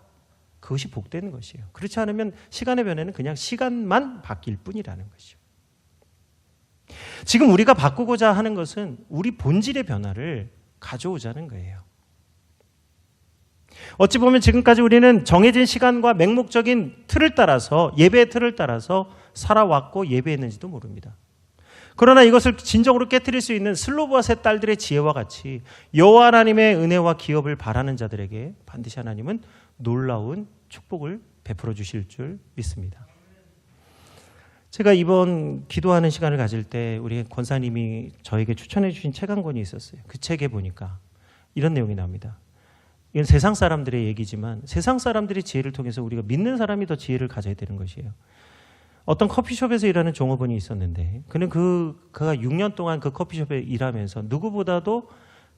그것이 복되는 것이에요. 그렇지 않으면 시간의 변화는 그냥 시간만 바뀔 뿐이라는 것이죠. 지금 우리가 바꾸고자 하는 것은 우리 본질의 변화를 가져오자는 거예요. 어찌 보면 지금까지 우리는 정해진 시간과 맹목적인 틀을 따라서 예배의 틀을 따라서 살아왔고 예배했는지도 모릅니다. 그러나 이것을 진정으로 깨트릴 수 있는 슬로브앗의 딸들의 지혜와 같이 여호와 하나님의 은혜와 기업을 바라는 자들에게 반드시 하나님은 놀라운 축복을 베풀어 주실 줄 믿습니다. 제가 이번 기도하는 시간을 가질 때 우리 권사님이 저에게 추천해 주신 책 한 권이 있었어요. 그 책에 보니까 이런 내용이 나옵니다. 이건 세상 사람들의 얘기지만 세상 사람들이 지혜를 통해서 우리가 믿는 사람이 더 지혜를 가져야 되는 것이에요. 어떤 커피숍에서 일하는 종업원이 있었는데 그는 그가 6년 동안 그 커피숍에 일하면서 누구보다도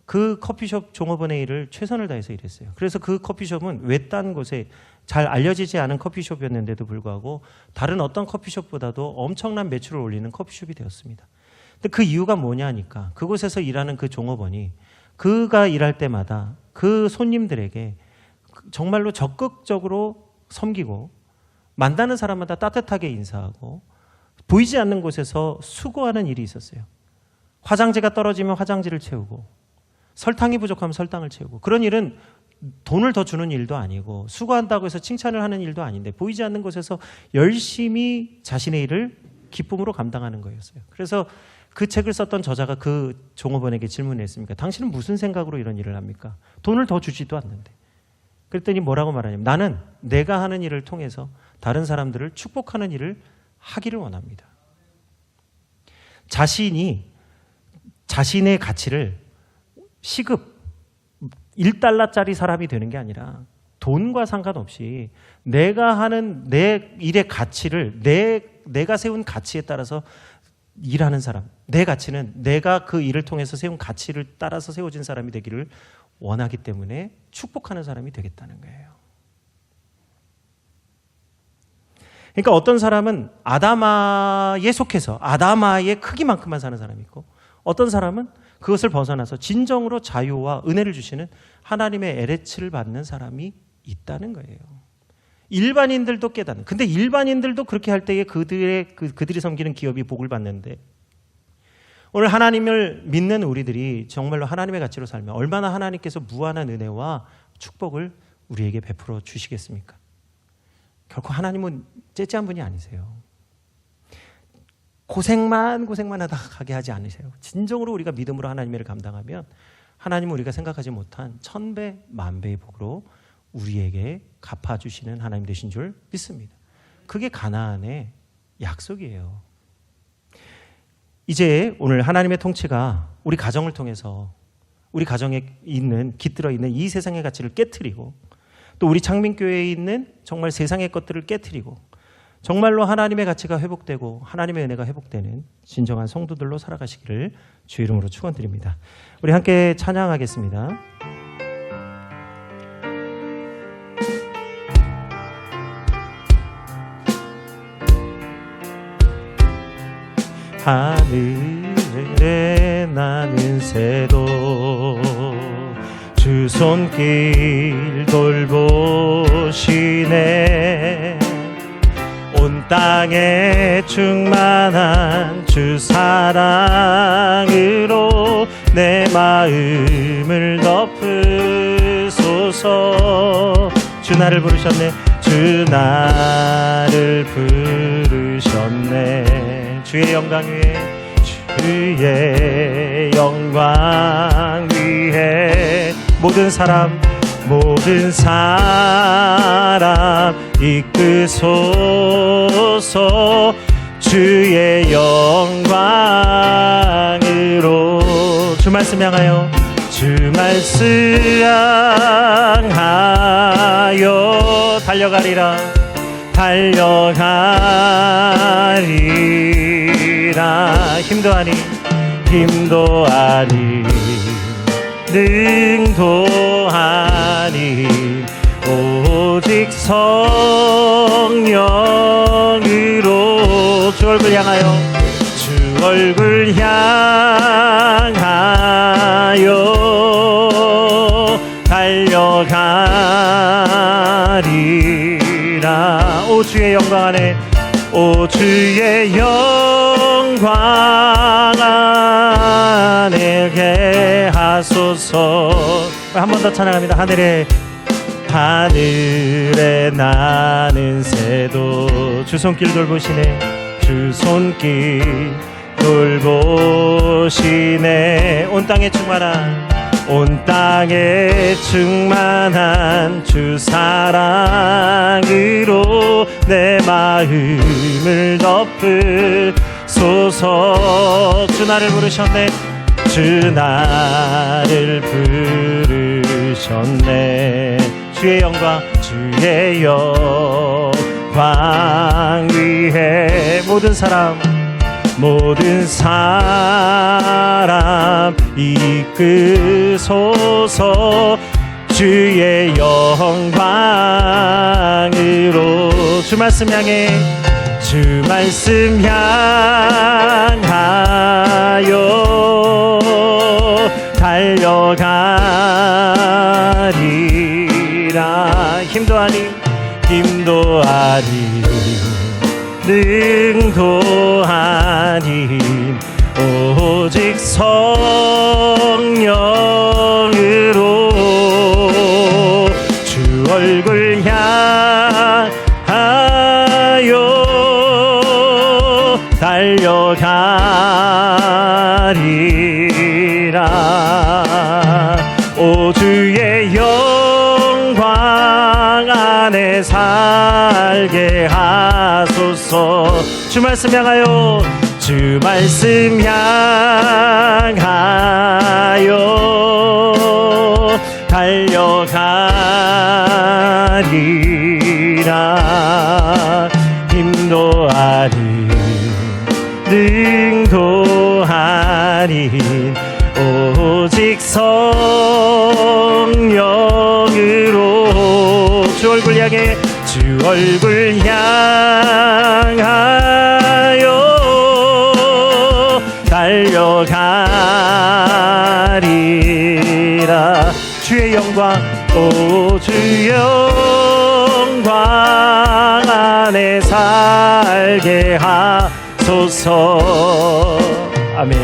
그 커피숍 종업원의 일을 최선을 다해서 일했어요. 그래서 그 커피숍은 외딴 곳에 잘 알려지지 않은 커피숍이었는데도 불구하고 다른 어떤 커피숍보다도 엄청난 매출을 올리는 커피숍이 되었습니다. 근데 그 이유가 뭐냐니까 그곳에서 일하는 그 종업원이 그가 일할 때마다 그 손님들에게 정말로 적극적으로 섬기고 만나는 사람마다 따뜻하게 인사하고 보이지 않는 곳에서 수고하는 일이 있었어요. 화장지가 떨어지면 화장지를 채우고 설탕이 부족하면 설탕을 채우고 그런 일은 돈을 더 주는 일도 아니고 수고한다고 해서 칭찬을 하는 일도 아닌데 보이지 않는 곳에서 열심히 자신의 일을 기쁨으로 감당하는 거였어요. 그래서 그 책을 썼던 저자가 그 종업원에게 질문했습니까? 당신은 무슨 생각으로 이런 일을 합니까? 돈을 더 주지도 않는데. 그랬더니 뭐라고 말하냐면 나는 내가 하는 일을 통해서 다른 사람들을 축복하는 일을 하기를 원합니다. 자신이 자신의 가치를 시급 1달러짜리 사람이 되는 게 아니라 돈과 상관없이 내가 하는 내 일의 가치를 내가 세운 가치에 따라서 일하는 사람, 내 가치는 내가 그 일을 통해서 세운 가치를 따라서 세워진 사람이 되기를 원하기 때문에 축복하는 사람이 되겠다는 거예요. 그러니까 어떤 사람은 아다마에 속해서 아다마의 크기만큼만 사는 사람이 있고 어떤 사람은 그것을 벗어나서 진정으로 자유와 은혜를 주시는 하나님의 에레츠를 받는 사람이 있다는 거예요. 일반인들도 깨닫는. 근데 일반인들도 그렇게 할 때에 그들이 섬기는 기업이 복을 받는데 오늘 하나님을 믿는 우리들이 정말로 하나님의 가치로 살면 얼마나 하나님께서 무한한 은혜와 축복을 우리에게 베풀어 주시겠습니까? 결코 하나님은 째째한 분이 아니세요. 고생만 하다가 가게 하지 않으세요. 진정으로 우리가 믿음으로 하나님의 일을 감당하면 하나님은 우리가 생각하지 못한 1000배, 10,000배의 복으로 우리에게 갚아주시는 하나님 되신 줄 믿습니다. 그게 가나안의 약속이에요. 이제 오늘 하나님의 통치가 우리 가정을 통해서 우리 가정에 깃들어 있는 이 세상의 가치를 깨트리고 또 우리 창민교회에 있는 정말 세상의 것들을 깨트리고 정말로 하나님의 가치가 회복되고 하나님의 은혜가 회복되는 진정한 성도들로 살아가시기를 주의 이름으로 축원드립니다. 우리 함께 찬양하겠습니다. 하늘에 나는 새도 주 손길 돌보시네. 온 땅에 충만한 주 사랑으로 내 마음을 덮으소서. 주 나를 부르셨네. 주 나를 부르셨네. 주의 영광 위에 주의 영광 위에 모든 사람 이끄소서. 주의 영광으로 주 말씀 향하여 주 말씀 향하여 달려가리라 힘도 아니 능도 아니 오직 성령으로 주 얼굴 향하여 주 얼굴 향하여 달려가리라. 오 주의 영광 안에 오 주의 영광 안에 하소서. 한 번 더 찬양합니다. 하늘에 나는 새도 주 손길 돌보시네. 주 손길 돌보시네. 온 땅에 충만한 주 사랑으로 내 마음을 덮으소서. 주 나를 부르셨네. 주 나를 부르셨네. 주셨네. 주의 영광 주의 영광 위에 모든 사람 이끄소서. 주의 영광으로 주 말씀 향해 주 말씀 향하여 달려가리라. 힘도 아니 능도 아닌 오직 성령으로 주 얼굴 향하여 달려가리라. 오 주의 영광 안에 살게 하소서. 주 말씀 향하여 주 말씀 향하여 달려가리라. 힘도 아닌 능도 아닌 오직 성령으로 주 얼굴 향해 주 얼굴 향하여 달려가리라. 주의 영광 오 주의 영광 안에 살게 하소서. 아멘.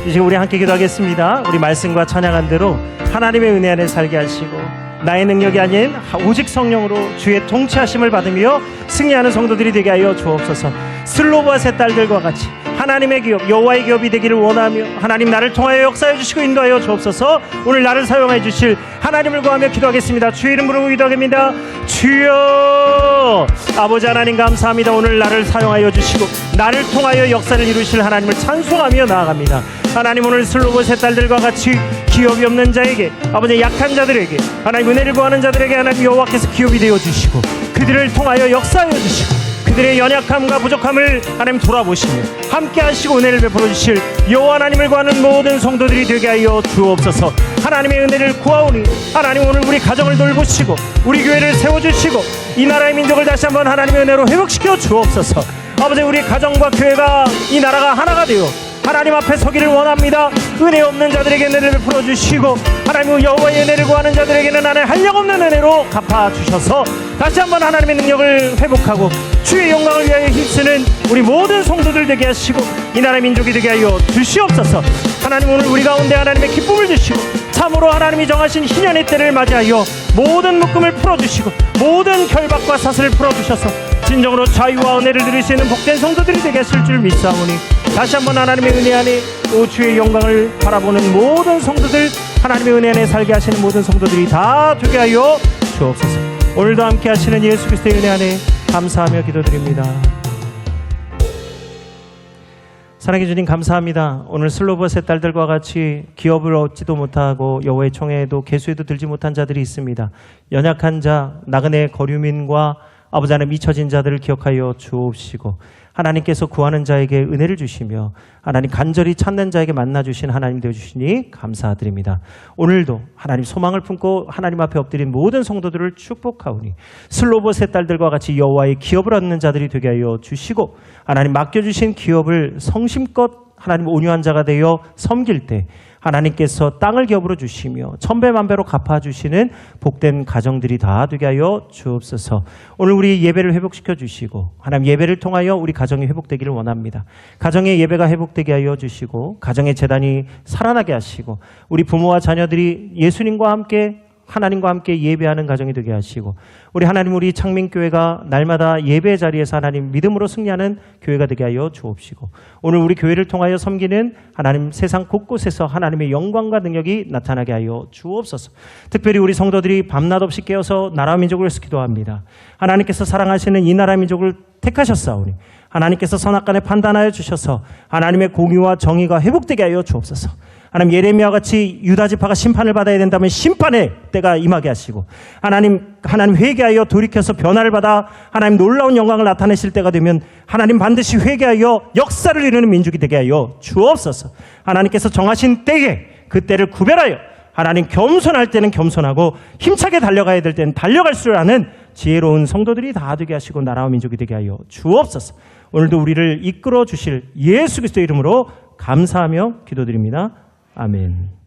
이제 우리 함께 기도하겠습니다. 우리 말씀과 찬양한 대로 하나님의 은혜 안에 살게 하시고 나의 능력이 아닌 오직 성령으로 주의 통치하심을 받으며 승리하는 성도들이 되게 하여 주옵소서. 슬로바스의 딸들과 같이 하나님의 기업 여호와의 기업이 되기를 원하며 하나님 나를 통하여 역사해 주시고 인도하여 주옵소서. 오늘 나를 사용해 주실 하나님을 구하며 기도하겠습니다. 주의 이름으로 기도합니다. 주여 아버지 하나님 감사합니다. 오늘 나를 사용하여 주시고 나를 통하여 역사를 이루실 하나님을 찬송하며 나아갑니다. 하나님 오늘 슬로봇의 딸들과 같이 기업이 없는 자에게 아버지 약한 자들에게 하나님 은혜를 구하는 자들에게 하나님 여호와께서 기업이 되어 주시고 그들을 통하여 역사하여 주시고 그들의 연약함과 부족함을 하나님 돌아보시며 함께 하시고 은혜를 베풀어 주실 여호와 하나님을 구하는 모든 성도들이 되게 하여 주옵소서. 하나님의 은혜를 구하오니 하나님 오늘 우리 가정을 돌보시고 우리 교회를 세워주시고 이 나라의 민족을 다시 한번 하나님의 은혜로 회복시켜 주옵소서. 아버지 우리 가정과 교회가 이 나라가 하나가 되어 하나님 앞에 서기를 원합니다. 은혜 없는 자들에게 은혜를 베풀어 주시고 하나님 여호와의 은혜를 구하는 자들에게는 하나님 한량없는 은혜로 갚아주셔서 다시 한번 하나님의 능력을 회복하고 주의 영광을 위하여 힘쓰는 우리 모든 성도들 되게 하시고 이 나라의 민족이 되게 하여 주시옵소서. 하나님 오늘 우리 가운데 하나님의 기쁨을 주시고 참으로 하나님이 정하신 희년의 때를 맞이하여 모든 묶음을 풀어주시고 모든 결박과 사슬을 풀어주셔서 진정으로 자유와 은혜를 누릴 수 있는 복된 성도들이 되게 하실 줄 믿사오니 다시 한번 하나님의 은혜 안에 또 주의 영광을 바라보는 모든 성도들 하나님의 은혜 안에 살게 하시는 모든 성도들이 다 되게 하여 주옵소서. 오늘도 함께 하시는 예수 그리스도의 은혜 안에 감사하며 기도드립니다. 사랑해 주님 감사합니다. 오늘 슬로봇의 딸들과 같이 기업을 얻지도 못하고 여호와의 총회에도 계수에도 들지 못한 자들이 있습니다. 연약한 자, 나그네 거류민과 아버지 하나님 잊혀진 자들을 기억하여 주옵시고 하나님께서 구하는 자에게 은혜를 주시며 하나님 간절히 찾는 자에게 만나주신 하나님 되어주시니 감사드립니다. 오늘도 하나님 소망을 품고 하나님 앞에 엎드린 모든 성도들을 축복하오니 슬로봇의 딸들과 같이 여호와의 기업을 얻는 자들이 되게 하여 주시고 하나님 맡겨주신 기업을 성심껏 하나님 온유한 자가 되어 섬길 때 하나님께서 땅을 기업으로 주시며 천배만배로 갚아주시는 복된 가정들이 다 되게 하여 주옵소서. 오늘 우리 예배를 회복시켜 주시고 하나님 예배를 통하여 우리 가정이 회복되기를 원합니다. 가정의 예배가 회복되게 하여 주시고 가정의 재단이 살아나게 하시고 우리 부모와 자녀들이 예수님과 함께 하나님과 함께 예배하는 가정이 되게 하시고 우리 하나님 우리 창민교회가 날마다 예배의 자리에서 하나님 믿음으로 승리하는 교회가 되게 하여 주옵시고 오늘 우리 교회를 통하여 섬기는 하나님 세상 곳곳에서 하나님의 영광과 능력이 나타나게 하여 주옵소서. 특별히 우리 성도들이 밤낮 없이 깨어서 나라 민족을 위해서 기도합니다. 하나님께서 사랑하시는 이 나라 민족을 택하셨사오니 하나님께서 선악간에 판단하여 주셔서 하나님의 공의와 정의가 회복되게 하여 주옵소서. 하나님 예레미야와 같이 유다 지파가 심판을 받아야 된다면 심판의 때가 임하게 하시고 하나님 회개하여 돌이켜서 변화를 받아 하나님 놀라운 영광을 나타내실 때가 되면 하나님 반드시 회개하여 역사를 이루는 민족이 되게 하여 주옵소서. 하나님께서 정하신 때에 그 때를 구별하여 하나님 겸손할 때는 겸손하고 힘차게 달려가야 될 때는 달려갈 줄 아는 지혜로운 성도들이 다 되게 하시고 나라와 민족이 되게 하여 주옵소서. 오늘도 우리를 이끌어 주실 예수 그리스도의 이름으로 감사하며 기도드립니다. 아멘.